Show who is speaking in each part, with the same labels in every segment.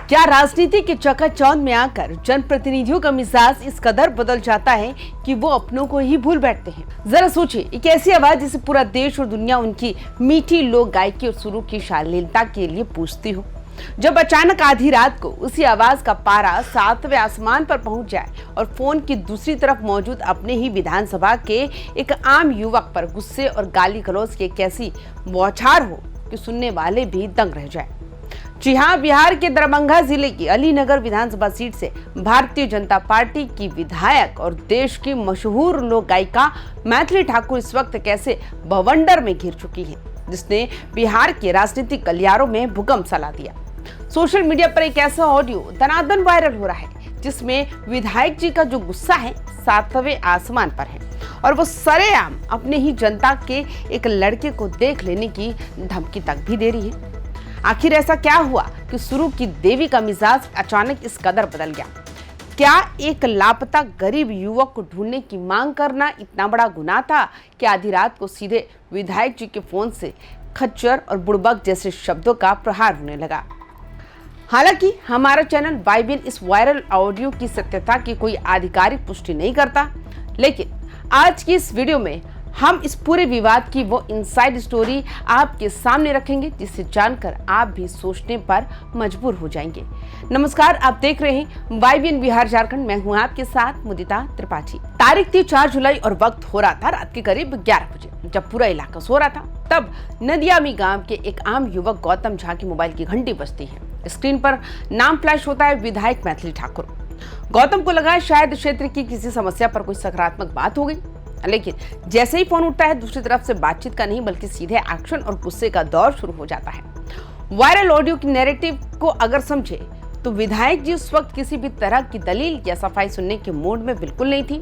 Speaker 1: क्या राजनीति के चकाचौंध में आकर जनप्रतिनिधियों का मिजाज इस कदर बदल जाता है कि वो अपनों को ही भूल बैठते हैं। जरा सोचिए, एक ऐसी आवाज जिसे पूरा देश और दुनिया उनकी मीठी लोक गायकी और सुरों की शालीनता के लिए पूछती हो। जब अचानक आधी रात को उसी आवाज का पारा 7वें आसमान पर पहुंच जाए और फोन की दूसरी तरफ मौजूद अपने ही विधानसभा के एक आम युवक पर गुस्से और गाली गलौज की एक ऐसी बौछार हो कि सुनने वाले भी दंग रह जाए। जी हाँ, बिहार के दरभंगा जिले की अलीनगर विधानसभा सीट से भारतीय जनता पार्टी की विधायक और देश की मशहूर लोक गायिका मैथिली ठाकुर इस वक्त कैसे बवंडर में घिर चुकी है, जिसने बिहार के राजनीतिक गलियारों में भूकंप ला दिया। सोशल मीडिया पर एक ऐसा ऑडियो दनादन वायरल हो रहा है जिसमें विधायक जी का जो गुस्सा है 7वें आसमान पर है और वो सरेआम अपने ही जनता के एक लड़के को देख लेने की धमकी तक भी दे रही है। आखिर ऐसा क्या हुआ कि सुरु की देवी का मिजाज अचानक इस कदर बदल गया? क्या एक लापता गरीब युवक को ढूंढने की मांग करना इतना बड़ा गुनाह था कि आधी रात को सीधे विधायक जी के फोन से खच्चर और बुड़बक जैसे शब्दों का प्रहार होने लगा? हालांकि हमारा चैनल वाईबीएन इस वायरल ऑडियो की सत्यता की कोई आधिकारिक पुष्टि नहीं करता, लेकिन आज की इस वीडियो में हम इस पूरे विवाद की वो इनसाइड स्टोरी आपके सामने रखेंगे जिसे जानकर आप भी सोचने पर मजबूर हो जाएंगे। नमस्कार, आप देख रहे हैं वाईबीएन बिहार झारखंड। मैं हूं आपके साथ मुदिता त्रिपाठी। तारीख थी 4 जुलाई और वक्त हो रहा था रात के करीब 11 बजे। जब पूरा इलाका सो रहा था तब नदियामी गांव के एक आम युवक गौतम झा की मोबाइल की घंटी बजती है। स्क्रीन पर नाम फ्लैश होता है विधायक मैथिली ठाकुर। गौतम को लगा शायद क्षेत्र की किसी समस्या पर कोई सकारात्मक बात हो गई, लेकिन जैसे ही फोन उठता है दूसरी तरफ से बातचीत का नहीं बल्कि सीधे एक्शन और गुस्से का दौर शुरू हो जाता है। वायरल ऑडियो की नैरेटिव को अगर समझे तो विधायक जी उस वक्त किसी भी तरह की दलील या सफाई सुनने के मूड में बिल्कुल नहीं थी।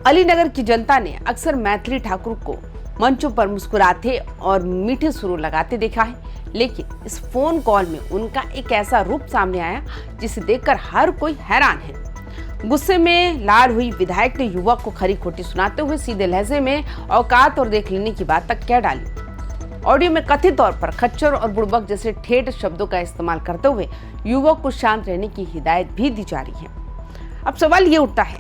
Speaker 1: अलीनगर की जनता ने अक्सर मैथिली ठाकुर को मंचों पर मुस्कुराते और मीठे सुर लगाते देखा है, लेकिन इस फोन कॉल में उनका एक ऐसा रूप सामने आया जिसे देखकर हर कोई हैरान है। गुस्से में लाल हुई विधायक ने युवक को खरी खोटी सुनाते हुए सीधे लहजे में औकात और देख लेने की बात तक कह डाली। ऑडियो में कथित तौर पर खच्चर और बुड़बक जैसे ठेठ शब्दों का इस्तेमाल करते हुए युवक को शांत रहने की हिदायत भी दी जा रही है। अब सवाल ये उठता है,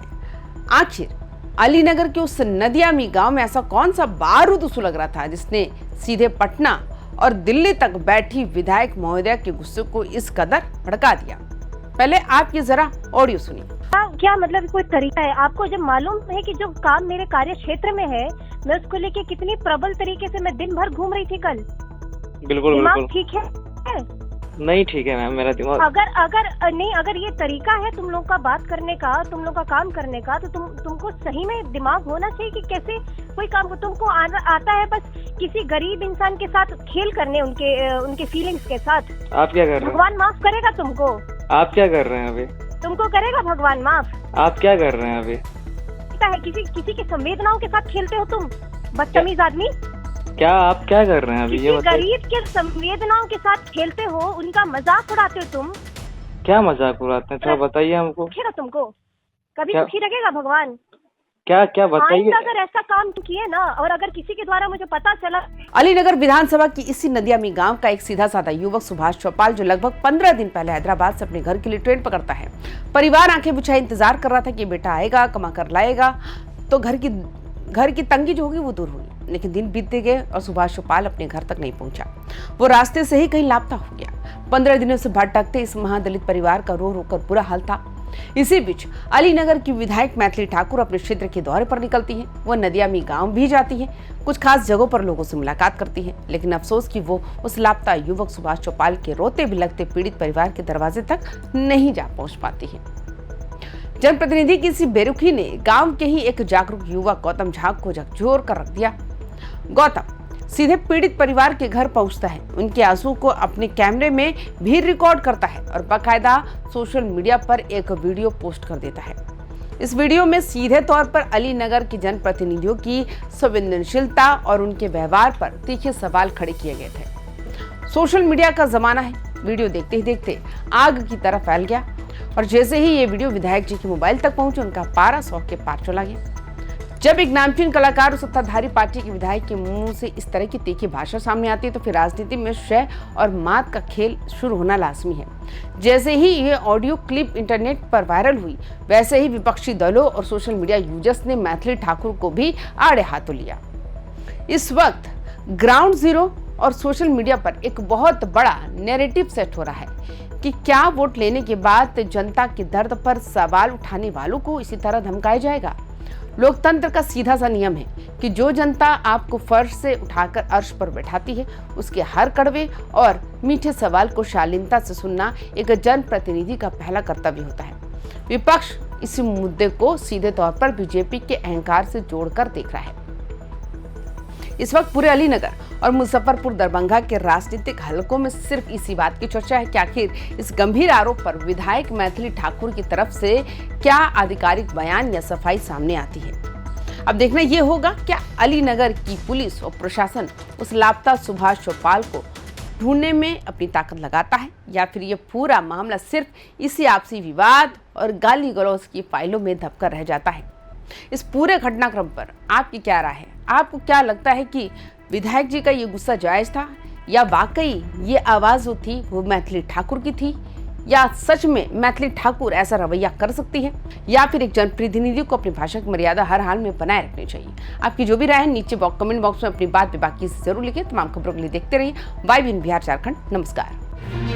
Speaker 1: आखिर अलीनगर के उस नदियामी गांव में ऐसा कौन सा बारूद सुलग रहा था जिसने सीधे पटना और दिल्ली तक बैठी विधायक महोदया के गुस्से को इस कदर भड़का दिया? पहले आप ये जरा ऑडियो सुनिए।
Speaker 2: क्या मतलब कोई तरीका है? आपको जब मालूम है कि जो काम मेरे कार्य क्षेत्र में है, मैं उसको लेके कितनी प्रबल तरीके से मैं दिन भर घूम रही थी कल।
Speaker 3: बिल्कुल
Speaker 2: दिमाग ठीक है?
Speaker 3: नहीं ठीक है मैम, मेरा दिमाग
Speaker 2: अगर ये तरीका है तुम लोग का बात करने का, तुम लोग का काम करने का, तो तुमको सही में दिमाग होना चाहिए कि कैसे कोई काम को तुमको आता है बस किसी गरीब इंसान के साथ खेल करने, उनके फीलिंग्स के साथ।
Speaker 3: आप क्या कर रहे हैं?
Speaker 2: भगवान माफ करेगा तुमको।
Speaker 3: आप क्या कर रहे हैं अभी?
Speaker 2: तुमको करेगा भगवान माफ।
Speaker 3: आप क्या कर रहे हैं अभी?
Speaker 2: किसी की संवेदनाओं के साथ खेलते हो तुम, बदतमीज आदमी।
Speaker 3: क्या आप क्या कर रहे हैं अभी? ये
Speaker 2: गरीब के संवेदनाओं के साथ खेलते हो, उनका मजाक उड़ाते हो तुम।
Speaker 3: क्या मजाक उड़ाते हैं? थोड़ा बताइए हमको।
Speaker 2: तुमको कभी दुखी रखेगा भगवान?
Speaker 3: क्या बताइए।
Speaker 2: अगर ऐसा काम किए ना, और अगर किसी के द्वारा मुझे पता चला।
Speaker 1: अलीनगर विधानसभा की इसी नदियामी गांव का एक सीधा साधा युवक सुभाष चौपाल, जो लगभग 15 दिन पहले हैदराबाद से अपने घर के लिए ट्रेन पकड़ता है। परिवार आंखें बुझाए इंतजार कर रहा था कि बेटा आएगा, कमा कर लाएगा तो घर की तंगी जो होगी वो दूर होगी। लेकिन दिन बीतते गए और सुभाष चौपाल अपने घर तक नहीं पहुंचा। वो रास्ते से ही कहीं लापता हो गया। 15 दिनों से भटकते इस महादलित परिवार का रो रो कर बुरा हाल था। इसी बीच अलीनगर की विधायक मैथिली ठाकुर अपने क्षेत्र के दौरे पर निकलती हैं। वो नदियामी गांव भी जाती हैं, कुछ खास जगहों पर लोगों से मुलाकात करती हैं, लेकिन अफसोस कि वो उस लापता युवक सुभाष चौपाल के रोते बिलखते पीड़ित परिवार के दरवाजे तक नहीं जा पहुंच पाती है। जनप्रतिनिधि की इसी बेरुखी ने गांव के ही एक जागरूक युवक गौतम झा को झकझोर कर रख दिया। गौतम सीधे पीड़ित परिवार के घर पहुंचता है, उनके आंसू को अपने कैमरे में भी रिकॉर्ड करता है और बाकायदा सोशल मीडिया पर एक वीडियो पोस्ट कर देता है। इस वीडियो में सीधे तौर पर अलीनगर की जनप्रतिनिधियों की संवेदनशीलता और उनके व्यवहार पर तीखे सवाल खड़े किए गए थे। सोशल मीडिया का जमाना है, वीडियो देखते ही देखते आग की तरह फैल गया और जैसे ही ये वीडियो विधायक जी की मोबाइल तक पहुंचे, उनका पारा 100 के पार चला गया। जब एक नामचीन कलाकार और सत्ताधारी पार्टी के विधायक के मुंह से इस तरह की तीखी भाषा सामने आती है तो फिर राजनीति में शय और मात का खेल शुरू होना लाजमी है। जैसे ही ये ऑडियो क्लिप इंटरनेट पर वायरल हुई, वैसे ही विपक्षी दलों और सोशल मीडिया यूजर्स ने मैथिली ठाकुर को भी आड़े हाथों लिया। इस वक्त ग्राउंड जीरो और सोशल मीडिया पर एक बहुत बड़ा नैरेटिव सेट हो रहा है कि क्या वोट लेने के बाद जनता के दर्द पर सवाल उठाने वालों को इसी तरह धमकाया जाएगा। लोकतंत्र का सीधा सा नियम है कि जो जनता आपको फर्श से उठाकर अर्श पर बैठाती है, उसके हर कड़वे और मीठे सवाल को शालीनता से सुनना एक जनप्रतिनिधि का पहला कर्तव्य होता है। विपक्ष इसी मुद्दे को सीधे तौर पर बीजेपी के अहंकार से जोड़कर देख रहा है। इस वक्त पूरे अलीनगर और मुजफ्फरपुर दरभंगा के राजनीतिक हलकों में सिर्फ इसी बात की चर्चा है कि आखिर इस गंभीर आरोप पर विधायक मैथिली ठाकुर की तरफ से क्या आधिकारिक बयान या सफाई सामने आती है। अब देखना यह होगा क्या अलीनगर की पुलिस और प्रशासन उस लापता सुभाष चौपाल को ढूंढने में अपनी ताकत लगाता है या फिर यह पूरा मामला सिर्फ इसी आपसी विवाद और गाली गलौज की फाइलों में दबकर रह जाता है। इस पूरे घटनाक्रम पर आपकी क्या राय है? आपको क्या लगता है कि विधायक जी का ये गुस्सा जायज था या वाकई ये आवाज जो थी वो मैथिली ठाकुर की थी, या सच में मैथिली ठाकुर ऐसा रवैया कर सकती है, या फिर एक जनप्रतिनिधि को अपनी भाषा की मर्यादा हर हाल में बनाए रखनी चाहिए। आपकी जो भी राय है नीचे कमेंट बॉक्स में अपनी बात बेबाकी से जरूर लिखें। तमाम खबरों के लिए देखते रहिए YBN बिहार झारखंड। नमस्कार।